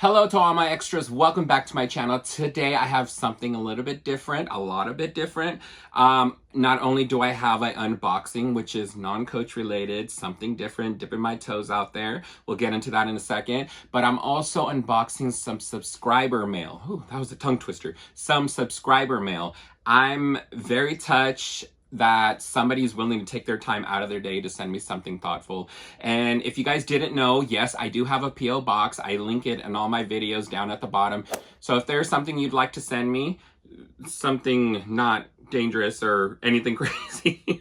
Hello to all my extras. Welcome back to my channel. Today I have something a little bit different, a bit different. Not only do I have an unboxing, which is non-coach related, something different, dipping my toes out there. We'll get into that in a second. But I'm also unboxing some subscriber mail. Ooh, that was a tongue twister. Some subscriber mail. I'm very touched that somebody's willing to take their time out of their day to send me something thoughtful. And if you guys didn't know, yes, I do have a P.O. box. I link it in all my videos down at the bottom. So if there's something you'd like to send me, something not dangerous or anything crazy,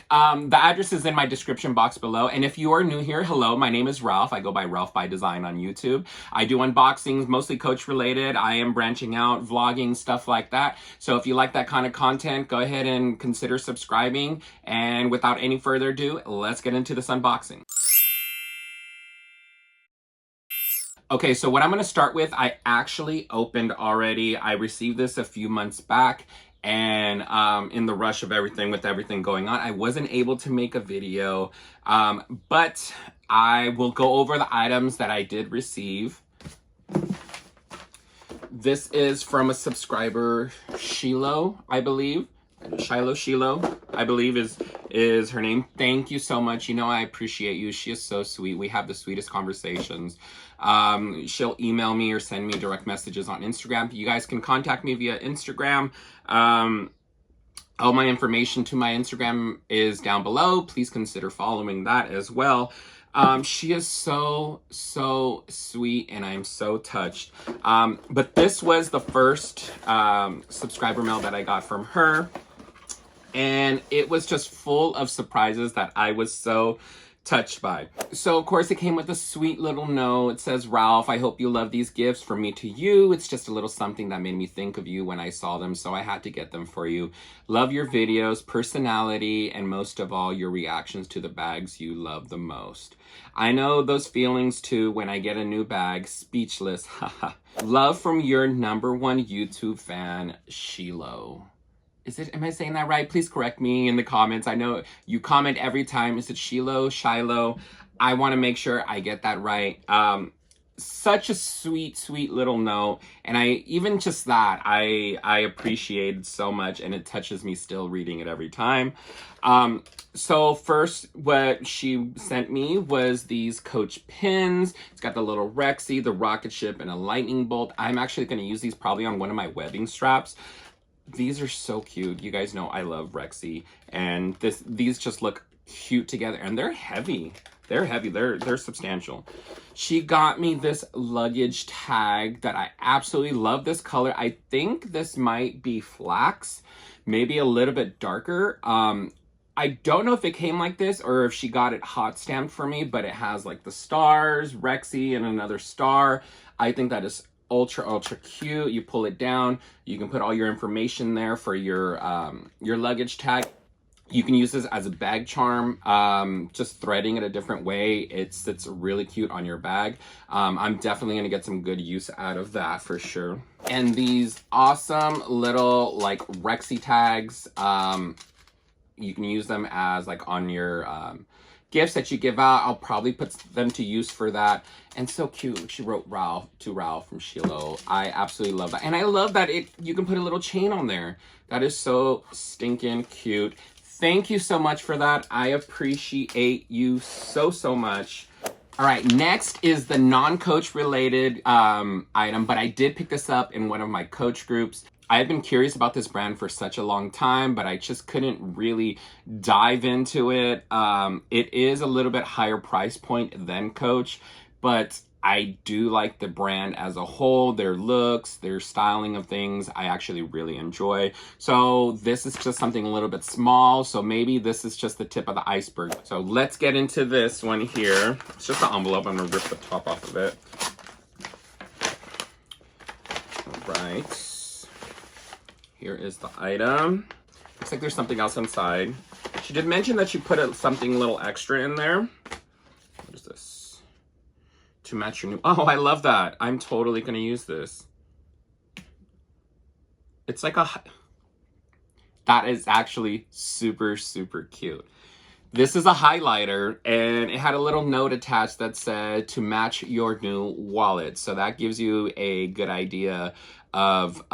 the address is in my description box below. And if you are new here, hello, my name is Ralph. I go by Ralph by Design on YouTube. I do unboxings, mostly coach related. I am branching out, vlogging, stuff like that. So if you like that kind of content, go ahead and consider subscribing. And without any further ado, let's get into this unboxing. Okay, so what I'm gonna start with, I actually opened already. I received this a few months back, and in the rush of everything with everything going on, I wasn't able to make a video, but I will go over the items that I did receive. This is from a subscriber, Shiloh, I believe. Shiloh, I believe is her name. Thank you so much. You know, I appreciate you. She is so sweet. We have the sweetest conversations. She'll email me or send me direct messages on Instagram. You guys can contact me via Instagram. All my information to my Instagram is down below. Please consider following that as well. She is so sweet, and I'm so touched. But this was the first subscriber mail that I got from her. And it was just full of surprises that I was so touched by. So of course it came with a sweet little note. It says, Ralph, I hope you love these gifts from me to you. It's just a little something that made me think of you when I saw them, so I had to get them for you. Love your videos, personality, and most of all, your reactions to the bags you love the most. I know those feelings too when I get a new bag. Speechless. Haha. Love from your #1 YouTube fan, Shiloh. Am I saying that right? Please correct me in the comments. I know you comment every time. Is it Shiloh? I want to make sure I get that right. Such a sweet little note. And even just that, I appreciate it so much, and it touches me still reading it every time. So first, what she sent me was these Coach pins. It's got the little Rexy, the rocket ship, and a lightning bolt. I'm actually going to use these probably on one of my webbing straps. These are so cute. You guys know I love Rexy, and these just look cute together, and they're heavy. They're substantial. She got me this luggage tag that I absolutely love. This color, I think this might be flax, maybe a little bit darker. I don't know if it came like this or if she got it hot stamped for me, but it has like the stars, Rexy, and another star. I think that is ultra cute. You pull it down, you can put all your information there for your luggage tag. You can use this as a bag charm, just threading it a different way. It sits really cute on your bag. I'm definitely gonna get some good use out of that for sure. And these awesome little like Rexy tags, you can use them as like on your gifts that you give out. I'll probably put them to use for that. And so cute. She wrote Ralph from Shiloh. I absolutely love that. And I love that you can put a little chain on there. That is so stinking cute. Thank you so much for that. I appreciate you so much. All right, next is the non-coach related item, but I did pick this up in one of my coach groups. I've been curious about this brand for such a long time, but I just couldn't really dive into it. It is a little bit higher price point than Coach, but I do like the brand as a whole, their looks, their styling of things, I actually really enjoy. So this is just something a little bit small, so maybe this is just the tip of the iceberg. So let's get into this one here. It's just an envelope. I'm gonna rip the top off of it. All right. Here is the item. Looks like there's something else inside. She did mention that she put something a little extra in there. What is this? To match your new... Oh, I love that. I'm totally going to use this. It's like a... That is actually super cute. This is a highlighter, and it had a little note attached that said to match your new wallet. So that gives you a good idea of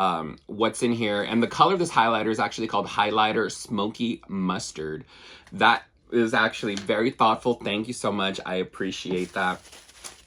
what's in here. And the color of this highlighter is actually called Highlighter Smoky Mustard. That is actually very thoughtful. Thank you so much. I appreciate that.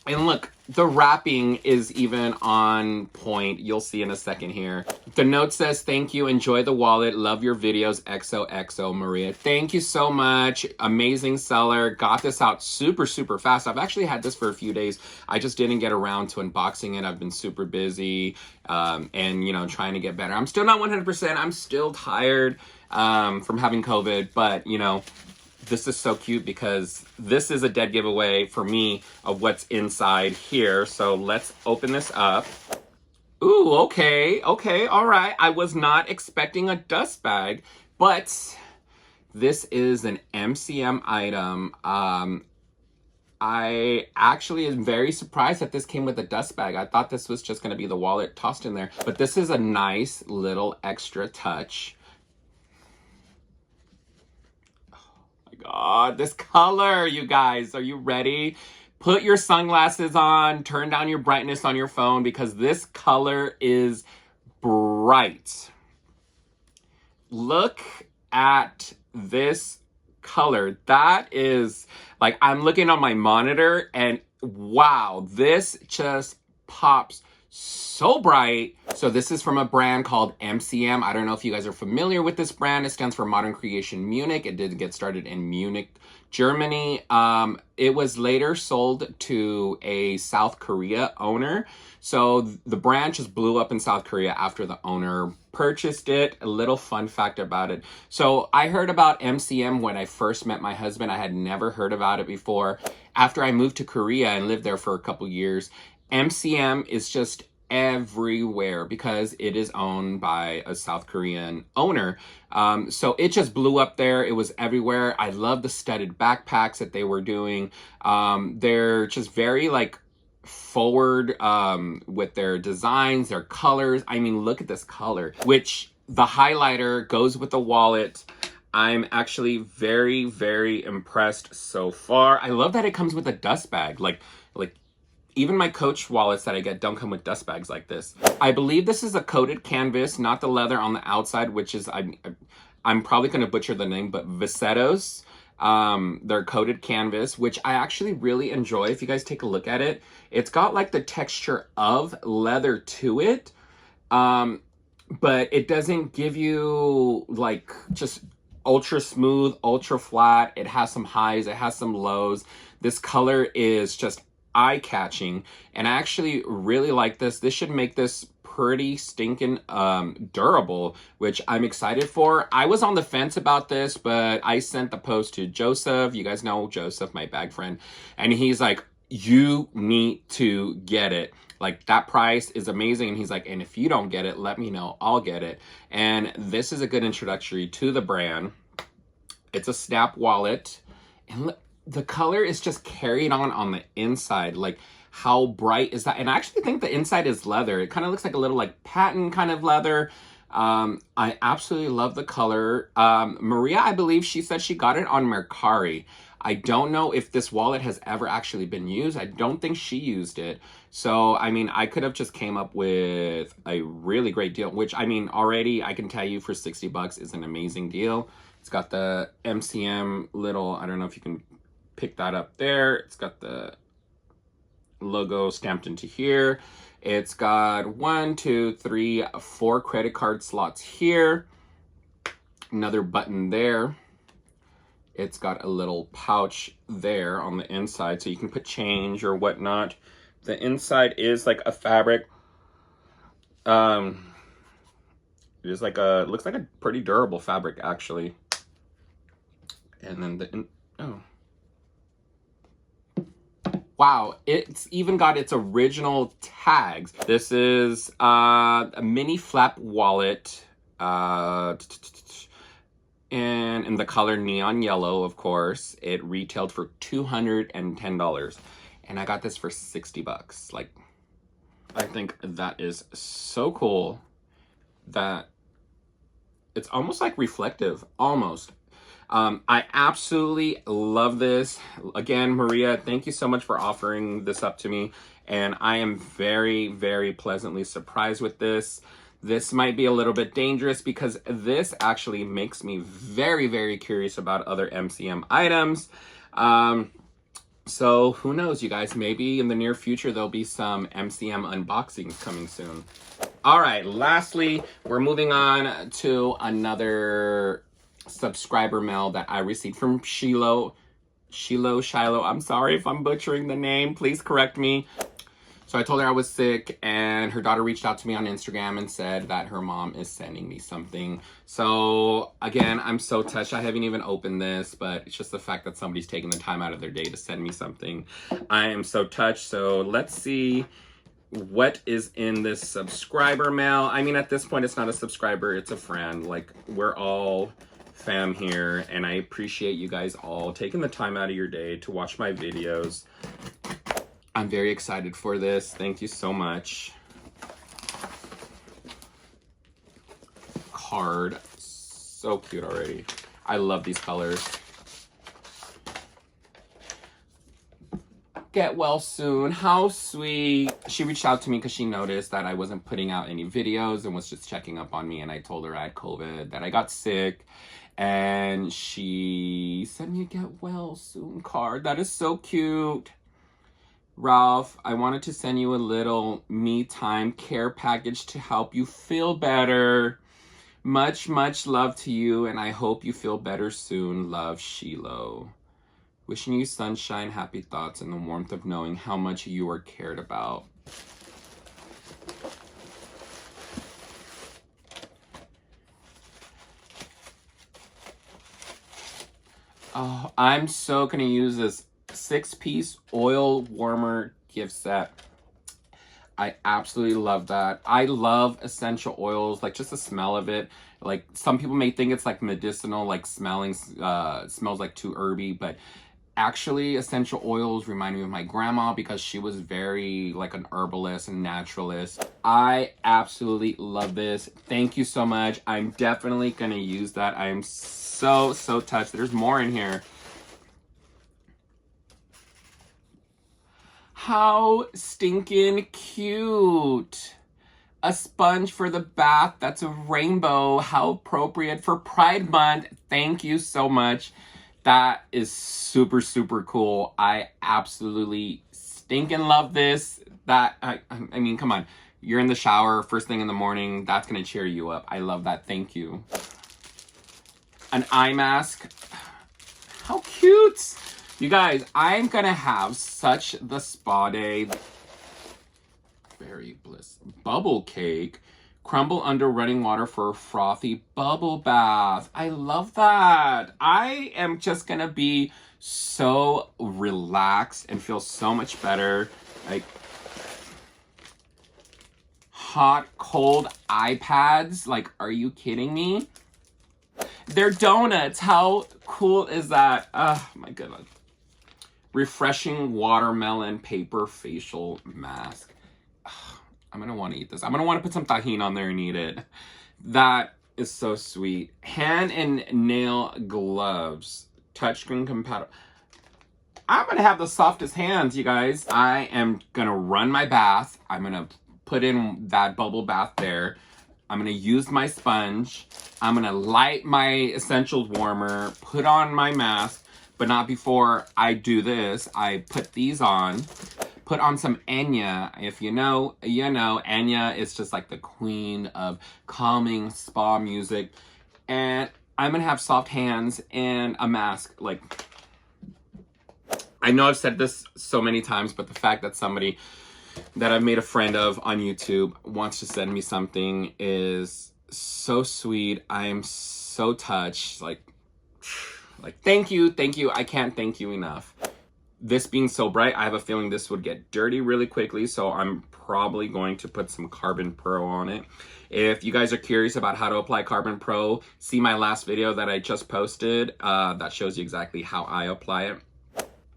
And look, the wrapping is even on point. You'll see in a second here. The note says, thank you, enjoy the wallet, love your videos, XOXO Maria. Thank you so much. Amazing seller. Got this out super, super fast. I've actually had this for a few days. I just didn't get around to unboxing it. I've been super busy and, you know, trying to get better. I'm still not 100%. I'm still tired from having COVID, but, you know, this is so cute because this is a dead giveaway for me of what's inside here. So let's open this up. Ooh, okay, all right. I was not expecting a dust bag, but this is an MCM item. I actually am very surprised that this came with a dust bag. I thought this was just gonna be the wallet tossed in there, but this is a nice little extra touch. God, this color, you guys, are you ready? Put your sunglasses on, turn down your brightness on your phone because this color is bright. Look at this color. That is, like, I'm looking on my monitor and wow, this just pops so bright. So this is from a brand called MCM. I don't know if you guys are familiar with this brand. It stands for Modern Creation Munich. It did get started in Munich, Germany. It was later sold to a South Korea owner. So the brand just blew up in South Korea after the owner purchased it. A little fun fact about it. So I heard about MCM when I first met my husband. I had never heard about it before. After I moved to Korea and lived there for a couple years, MCM is just everywhere because it is owned by a South Korean owner. So it just blew up there. It was everywhere. I love the studded backpacks that they were doing. They're just very like forward with their designs, their colors. I mean, look at this color, which the highlighter goes with the wallet. I'm actually very, very impressed so far. I love that it comes with a dust bag. Like even my Coach wallets that I get don't come with dust bags like this. I believe this is a coated canvas, not the leather on the outside, which is, I'm probably going to butcher the name, but Visettos. They're coated canvas, which I actually really enjoy. If you guys take a look at it, it's got like the texture of leather to it, but it doesn't give you like just ultra smooth, ultra flat. It has some highs, it has some lows. This color is just eye-catching, and I actually really like this. This should make this pretty stinking durable, which I'm excited for. I was on the fence about this, but I sent the post to Joseph. You guys know Joseph, my bag friend, and he's like, you need to get it. Like, that price is amazing. And he's like, and if you don't get it, let me know, I'll get it. And this is a good introductory to the brand. It's a snap wallet, and look, the color is just carried on the inside. Like, how bright is that? And I actually think the inside is leather. It kind of looks like a little like patent kind of leather. I absolutely love the color. Maria, I believe she said she got it on Mercari. I don't know if this wallet has ever actually been used. I don't think she used it. So, I mean, I could have just came up with a really great deal, which, I mean, already I can tell you for 60 bucks is an amazing deal. It's got the MCM little, I don't know if you can pick that up there. It's got the logo stamped into here. It's got 1, 2, 3, 4 credit card slots here. Another button there. It's got a little pouch there on the inside so you can put change or whatnot. The inside is like a fabric. It is like a, looks like a pretty durable fabric actually. And then wow, it's even got its original tags. This is a mini flap wallet, and in the color neon yellow, of course. It retailed for $210, and I got this for 60 bucks. Like, I think that is so cool that it's almost like reflective, almost. I absolutely love this. Again, Maria, thank you so much for offering this up to me. And I am very, very pleasantly surprised with this. This might be a little bit dangerous because this actually makes me very, very curious about other MCM items. So who knows, you guys, maybe in the near future, there'll be some MCM unboxings coming soon. All right, lastly, we're moving on to another subscriber mail that I received from Shiloh. I'm sorry if I'm butchering the name. Please correct me. So I told her I was sick, and her daughter reached out to me on Instagram and said that her mom is sending me something. So again, I'm so touched. I haven't even opened this, but it's just the fact that somebody's taking the time out of their day to send me something. I am so touched. So let's see what is in this subscriber mail. I mean, at this point, it's not a subscriber, it's a friend. Like, we're all fam here, and I appreciate you guys all taking the time out of your day to watch my videos. I'm very excited for this. Thank you so much. Card. So cute already. I love these colors. Get well soon. How sweet. She reached out to me because she noticed that I wasn't putting out any videos and was just checking up on me, and I told her I had COVID, that I got sick, and she sent me a get well soon card. That is so cute. Ralph, I wanted to send you a little me time care package to help you feel better. Much, much love to you, and I hope you feel better soon. Love, Shiloh. Wishing you sunshine, happy thoughts, and the warmth of knowing how much you are cared about. Oh, I'm so gonna use this 6-piece oil warmer gift set. I absolutely love that. I love essential oils, like just the smell of it. Like, some people may think it's like medicinal, like smells like too herby, but actually essential oils remind me of my grandma because she was very like an herbalist and naturalist. I absolutely love this. Thank you so much. I'm definitely gonna use that. I'm so touched. There's more in here. How stinking cute. A sponge for the bath that's a rainbow. How appropriate for Pride Month. Thank you so much. That is super cool. I absolutely stinking love this. That, I mean, come on. You're in the shower first thing in the morning. That's gonna cheer you up. I love that. Thank you. An eye mask. How cute. You guys, I'm gonna have such the spa day. Very bliss. Bubble cake. Crumble under running water for a frothy bubble bath. I love that. I am just gonna be so relaxed and feel so much better. Like, hot, cold iPads. Like, are you kidding me? They're donuts. How cool is that? Oh my goodness. Refreshing watermelon paper facial mask. I'm gonna want to eat this. I'm gonna want to put some tahini on there and eat it. That is so sweet. Hand and nail gloves. Touchscreen compatible. I'm gonna have the softest hands, you guys. I am gonna run my bath. I'm gonna put in that bubble bath there. I'm gonna use my sponge. I'm gonna light my essentials warmer, put on my mask, but not before I do this. I put these on. Put on some Enya. If you know, you know. Enya is just like the queen of calming spa music. And I'm gonna have soft hands and a mask. Like, I know I've said this so many times, but the fact that somebody that I've made a friend of on YouTube wants to send me something is so sweet. I am so touched. Like thank you. I can't thank you enough. This being so bright, I have a feeling this would get dirty really quickly, so I'm probably going to put some Carbon Pro on it. If you guys are curious about how to apply Carbon Pro, see my last video that I just posted. That shows you exactly how I apply it.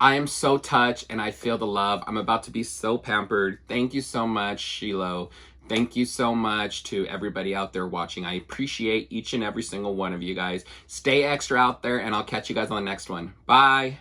I am so touched and I feel the love. I'm about to be so pampered. Thank you so much, Shiloh. Thank you so much to everybody out there watching. I appreciate each and every single one of you guys. Stay extra out there, and I'll catch you guys on the next one. Bye.